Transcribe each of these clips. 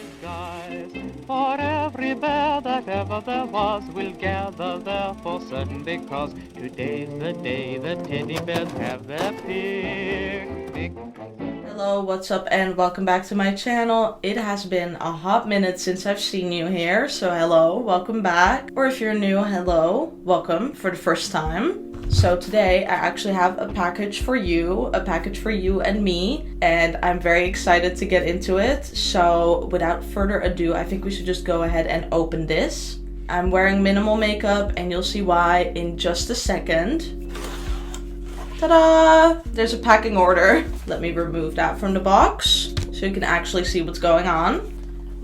disguise. For every bear that ever there was will gather there for certain, because today's the day the teddy bears have their picnic. Hello, what's up, and welcome back to my channel. It has been a hot minute since I've seen you here, so hello, welcome back. Or if you're new, hello, welcome for the first time. So today I actually have a package for you and me, and I'm very excited to get into it. So without further ado, I think we should just go ahead and open this. I'm wearing minimal makeup and you'll see why in just a second. Ta-da! There's a packing order. Let me remove that from the box so you can actually see what's going on.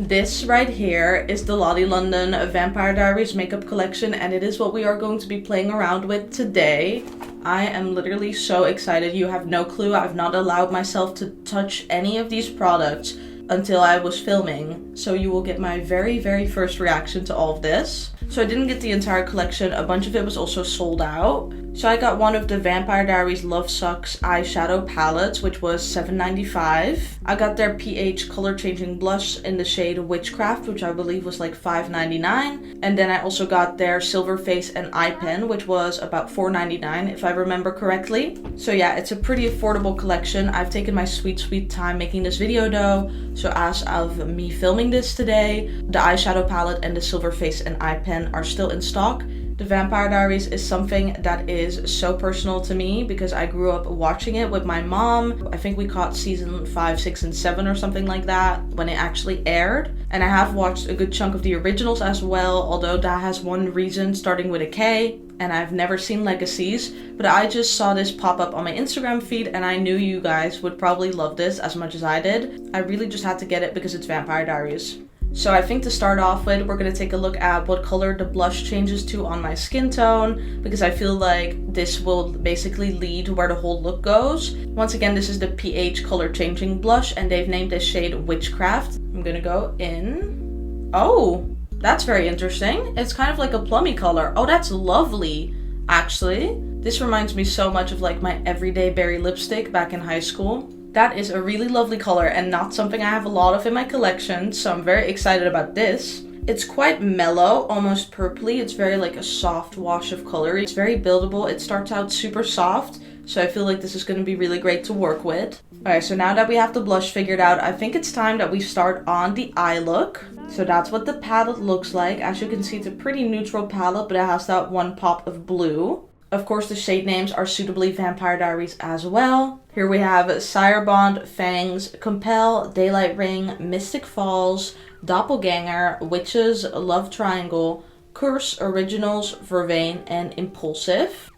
This right here is the Lottie London Vampire Diaries makeup collection, and it is what we are going to be playing around with today. I am literally so excited. You have no clue. I've not allowed myself to touch any of these products until I was filming, so you will get my very first reaction to all of this. So I didn't get the entire collection. A bunch of it was also sold out. So I got one of the Vampire Diaries Love Sucks eyeshadow palettes, which was $7.95. I got their pH color changing blush in the shade Witchcraft, which I believe was like $5.99. And then I also got their Silver Face and Eye Pen, which was about $4.99 if I remember correctly. So yeah, it's a pretty affordable collection. I've taken my sweet time making this video though. So as of me filming this today, the eyeshadow palette and the Silver Face and Eye Pen are still in stock. The Vampire Diaries is something that is so personal to me because I grew up watching it with my mom. I think we caught season 5, 6, and 7 or something like that when it actually aired. And I have watched a good chunk of the originals as well, although that has one reason starting with a K. And I've never seen Legacies, but I just saw this pop up on my Instagram feed and I knew you guys would probably love this as much as I did. I really just had to get it because it's Vampire Diaries. So I think to start off with, we're going to take a look at what color the blush changes to on my skin tone, because I feel like this will basically lead where the whole look goes. Once again, this is the pH color changing blush and they've named this shade Witchcraft. I'm going to go in. Oh, that's very interesting. It's kind of like a plummy color. Oh, that's lovely, actually. This reminds me so much of like my everyday berry lipstick back in high school. That is a really lovely color and not something I have a lot of in my collection, so I'm very excited about this. It's quite mellow, almost purpley. It's very like a soft wash of color. It's very buildable. It starts out super soft, so I feel like this is going to be really great to work with. Alright, so now that we have the blush figured out, I think it's time that we start on the eye look. So that's what the palette looks like. As you can see, it's a pretty neutral palette, but it has that one pop of blue. Of course, the shade names are suitably Vampire Diaries as well. Here we have Sirebond, Fangs, Compel, Daylight Ring, Mystic Falls, Doppelganger, Witches, Love Triangle, Curse, Originals, Vervain, and Impulsive.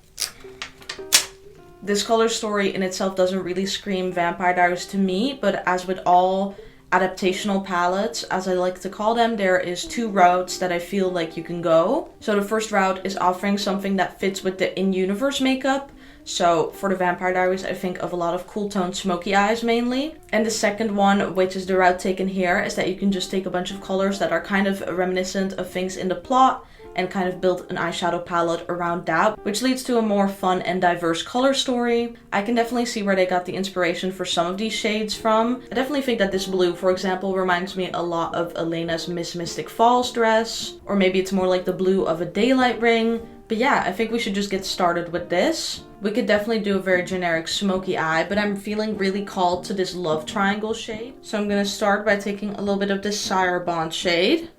This color story in itself doesn't really scream Vampire Diaries to me, but as with all adaptational palettes, as I like to call them, there is two routes that I feel like you can go. So the first route is offering something that fits with the in-universe makeup. So for the Vampire Diaries, I think of a lot of cool toned smoky eyes mainly. And the second one, which is the route taken here, is that you can just take a bunch of colors that are kind of reminiscent of things in the plot and kind of build an eyeshadow palette around that, which leads to a more fun and diverse color story. I can definitely see where they got the inspiration for some of these shades from. I definitely think that this blue, for example, reminds me a lot of Elena's Miss Mystic Falls dress, or maybe it's more like the blue of a Daylight Ring. But yeah, I think we should just get started with this. We could definitely do a very generic smoky eye, but I'm feeling really called to this Love Triangle shade. So I'm gonna start by taking a little bit of this Sirebond shade.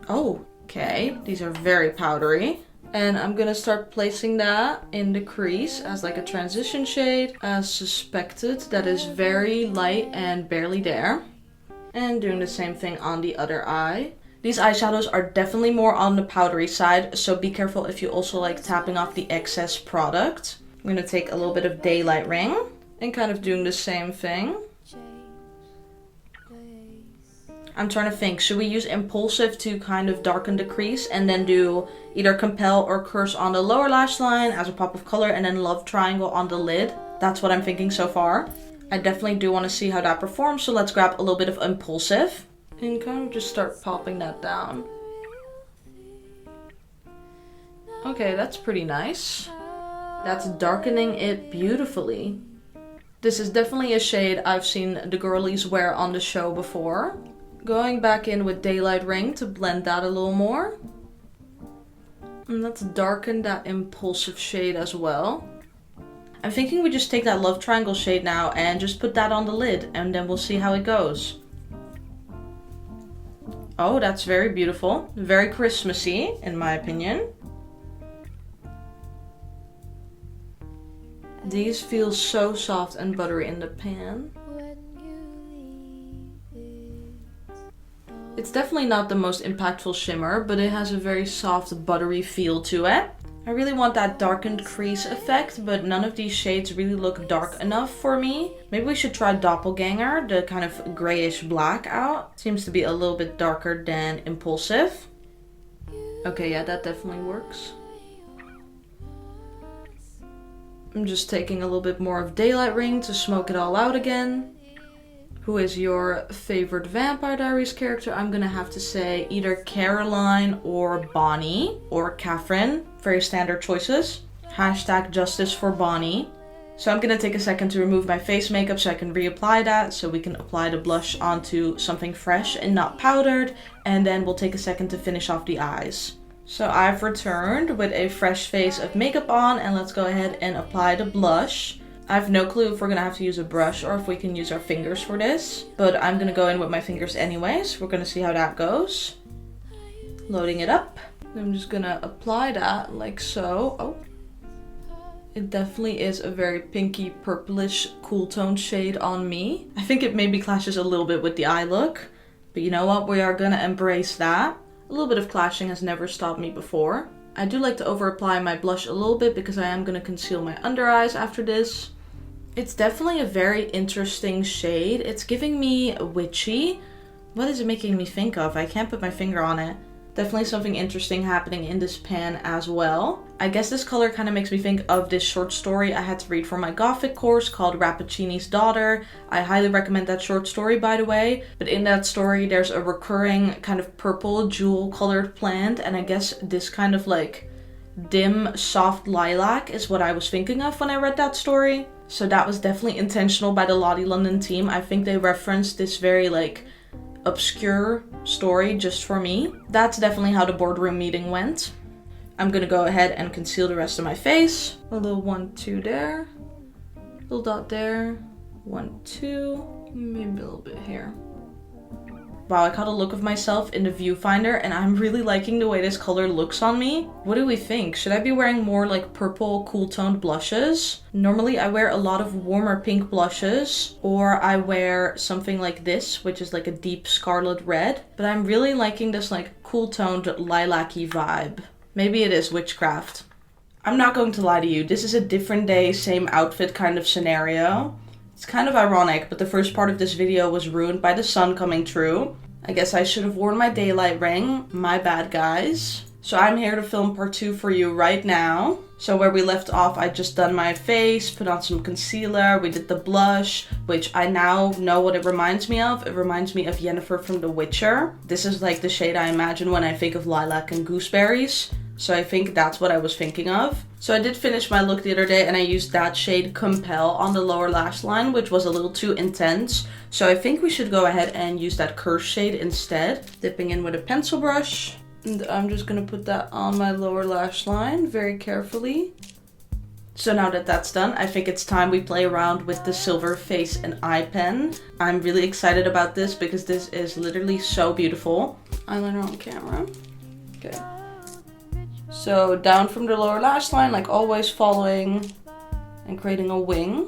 Oh, okay, these are very powdery. And I'm gonna start placing that in the crease as like a transition shade. As suspected, that is very light and barely there. And doing the same thing on the other eye. These eyeshadows are definitely more on the powdery side, so be careful if you also like tapping off the excess product. I'm gonna take a little bit of Daylight Ring and kind of doing the same thing. I'm trying to think, should we use Impulsive to kind of darken the crease and then do either Compel or Curse on the lower lash line as a pop of color and then Love Triangle on the lid? That's what I'm thinking so far. I definitely do want to see how that performs, so let's grab a little bit of Impulsive and kind of just start popping that down. Okay, that's pretty nice. That's darkening it beautifully. This is definitely a shade I've seen the girlies wear on the show before. Going back in with Daylight Ring to blend that a little more. And let's darken that Impulsive shade as well. I'm thinking we just take that Love Triangle shade now and just put that on the lid, and then we'll see how it goes. Oh, that's very beautiful. Very Christmassy, in my opinion. These feel so soft and buttery in the pan. It's definitely not the most impactful shimmer, but it has a very soft, buttery feel to it. I really want that darkened crease effect, but none of these shades really look dark enough for me. Maybe we should try Doppelganger, the kind of grayish black out. Seems to be a little bit darker than Impulsive. Okay, yeah, that definitely works. I'm just taking a little bit more of Daylight Ring to smoke it all out again. Who is your favorite Vampire Diaries character? I'm gonna have to say either Caroline or Bonnie or Catherine. Very standard choices. Hashtag justice for Bonnie. So I'm gonna take a second to remove my face makeup so I can reapply that, so we can apply the blush onto something fresh and not powdered. And then we'll take a second to finish off the eyes. So I've returned with a fresh face of makeup on, and let's go ahead and apply the blush. I have no clue if we're gonna have to use a brush or if we can use our fingers for this, but I'm gonna go in with my fingers anyways. We're gonna see how that goes. Loading it up. I'm just gonna apply that like so. Oh, it definitely is a very pinky purplish cool tone shade on me. I think it maybe clashes a little bit with the eye look, but you know what? We are gonna embrace that. A little bit of clashing has never stopped me before. I do like to over apply my blush a little bit because I am going to conceal my under eyes after this. It's definitely a very interesting shade. It's giving me witchy. What is it making me think of? I can't put my finger on it. Definitely something interesting happening in this pan as well. I guess this color kind of makes me think of this short story I had to read for my Gothic course called Rappaccini's Daughter. I highly recommend that short story, by the way. But in that story, there's a recurring kind of purple jewel colored plant. And I guess this kind of like dim, soft lilac is what I was thinking of when I read that story. So that was definitely intentional by the Lottie London team. I think they referenced this very like obscure story just for me. That's definitely how the boardroom meeting went. I'm gonna go ahead and conceal the rest of my face. A little 1, 2 there. Little dot there. 1, 2. Maybe a little bit here. Wow, I caught a look of myself in the viewfinder and I'm really liking the way this color looks on me. What do we think? Should I be wearing more like purple cool toned blushes? Normally I wear a lot of warmer pink blushes, or I wear something like this, which is like a deep scarlet red. But I'm really liking this like cool toned lilac-y vibe. Maybe it is witchcraft. I'm not going to lie to you, this is a different day, same outfit kind of scenario. It's kind of ironic, but the first part of this video was ruined by the sun coming true. I guess I should have worn my daylight ring. My bad, guys. So I'm here to film part 2 for you right now. So where we left off, I just done my face, put on some concealer, we did the blush, which I now know what it reminds me of. It reminds me of Yennefer from The Witcher. This is like the shade I imagine when I think of lilac and gooseberries. So I think that's what I was thinking of. So I did finish my look the other day and I used that shade Compel on the lower lash line, which was a little too intense. So I think we should go ahead and use that Curse shade instead. Dipping in with a pencil brush. And I'm just gonna put that on my lower lash line very carefully. So now that that's done, I think it's time we play around with the silver face and eye pen. I'm really excited about this because this is literally so beautiful. Eyeliner on camera. Okay. So down from the lower lash line, like always, following and creating a wing.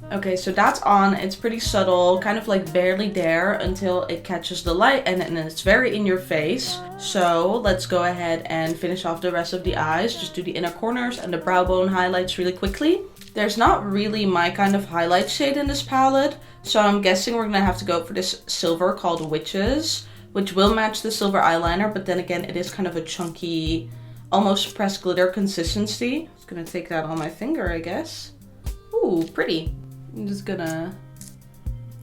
Okay, so that's on. It's pretty subtle, kind of like barely there until it catches the light, and then it's very in your face. So let's go ahead and finish off the rest of the eyes. Just do the inner corners and the brow bone highlights really quickly. There's not really my kind of highlight shade in this palette, so I'm guessing we're gonna have to go for this silver called Witches, which will match the silver eyeliner, but then again, it is kind of a chunky, almost pressed glitter consistency. Just gonna take that on my finger, I guess. Ooh, pretty. I'm just gonna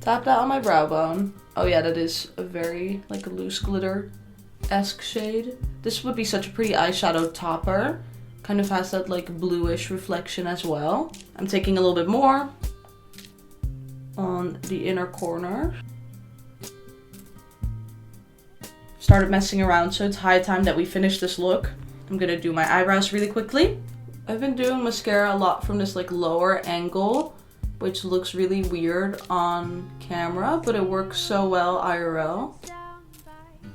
tap that on my brow bone. Oh yeah, that is a very like a loose glitter-esque shade. This would be such a pretty eyeshadow topper. Kind of has that like bluish reflection as well. I'm taking a little bit more. on the inner corner. Started messing around, so it's high time that we finish this look. I'm gonna do my eyebrows really quickly. I've been doing mascara a lot from this like lower angle, which looks really weird on camera, but it works so well IRL.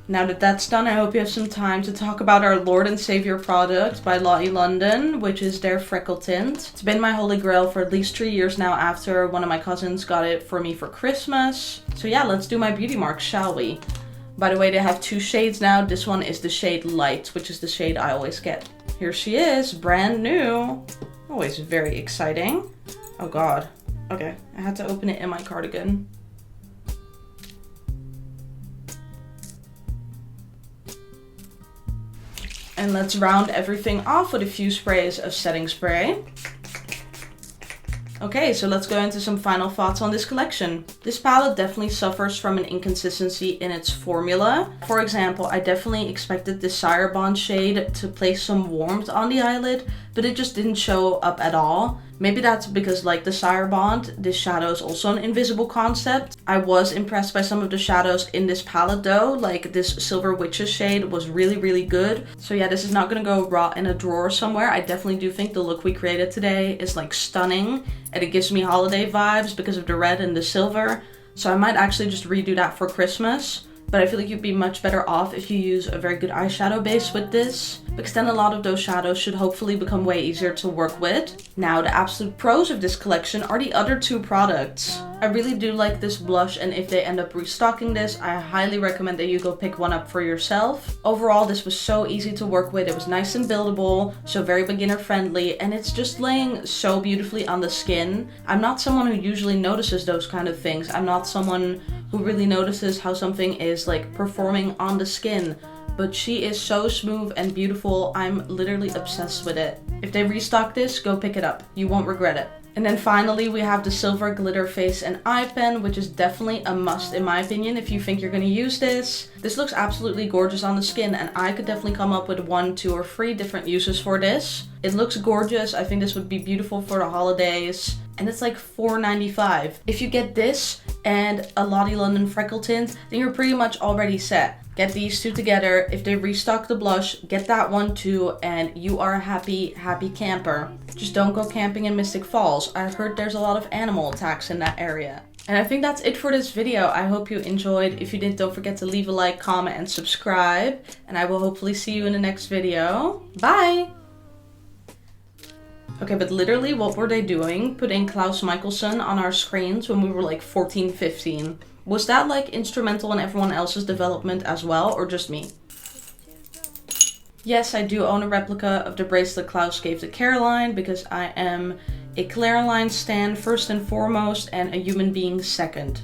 Now that that's done, I hope you have some time to talk about our Lord and Savior product by Lottie London, which is their Freckle Tint. It's been my holy grail for at least 3 years now after one of my cousins got it for me for Christmas. So yeah, let's do my beauty marks, shall we? By the way, they have 2 shades now. This one is the shade Light, which is the shade I always get. Here she is, brand new. Always very exciting. Oh God. Okay, I had to open it in my cardigan. And let's round everything off with a few sprays of setting spray. Okay, so let's go into some final thoughts on this collection. This palette definitely suffers from an inconsistency in its formula. For example, I definitely expected this Sire Bond shade to place some warmth on the eyelid, but it just didn't show up at all. Maybe that's because, like the Sire Bond, this shadow is also an invisible concept. I was impressed by some of the shadows in this palette though, like this Silver Witches shade was really good. So yeah, this is not gonna go raw in a drawer somewhere. I definitely do think the look we created today is like stunning, and it gives me holiday vibes because of the red and the silver. So I might actually just redo that for Christmas. But I feel like you'd be much better off if you use a very good eyeshadow base with this, because then a lot of those shadows should hopefully become way easier to work with. Now, the absolute pros of this collection are the other 2 products. I really do like this blush, and if they end up restocking this, I highly recommend that you go pick one up for yourself. Overall, this was so easy to work with. It was nice and buildable, so very beginner friendly, and it's just laying so beautifully on the skin. I'm not someone who usually notices those kind of things. I'm not someone who really notices how something is like performing on the skin, but she is so smooth and beautiful. I'm literally obsessed with it. If they restock this, go pick it up. You won't regret it. And then finally, we have the Silver Glitter Face and Eye Pen, which is definitely a must in my opinion if you think you're going to use this. This looks absolutely gorgeous on the skin, and I could definitely come up with 1, 2, or 3 different uses for this. It looks gorgeous. I think this would be beautiful for the holidays. And it's like $4.95. If you get this and a Lottie London Freckle Tint, then you're pretty much already set. Get these 2 together. If they restock the blush, get that one too, and you are a happy camper. Just don't go camping in Mystic Falls. I've heard there's a lot of animal attacks in that area. And I think that's it for this video. I hope you enjoyed. If you did, don't forget to leave a like, comment, and subscribe. And I will hopefully see you in the next video. Bye! Okay, but literally, what were they doing? Putting Klaus Michelson on our screens when we were like 14, 15. Was that like instrumental in everyone else's development as well, or just me? Yes, I do own a replica of the bracelet Klaus gave to Caroline, because I am a Caroline stan first and foremost, and a human being second.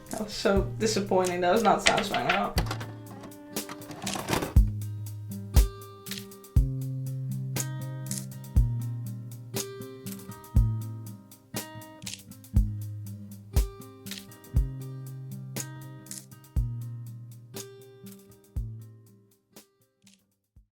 That was so disappointing. That was not satisfying at all.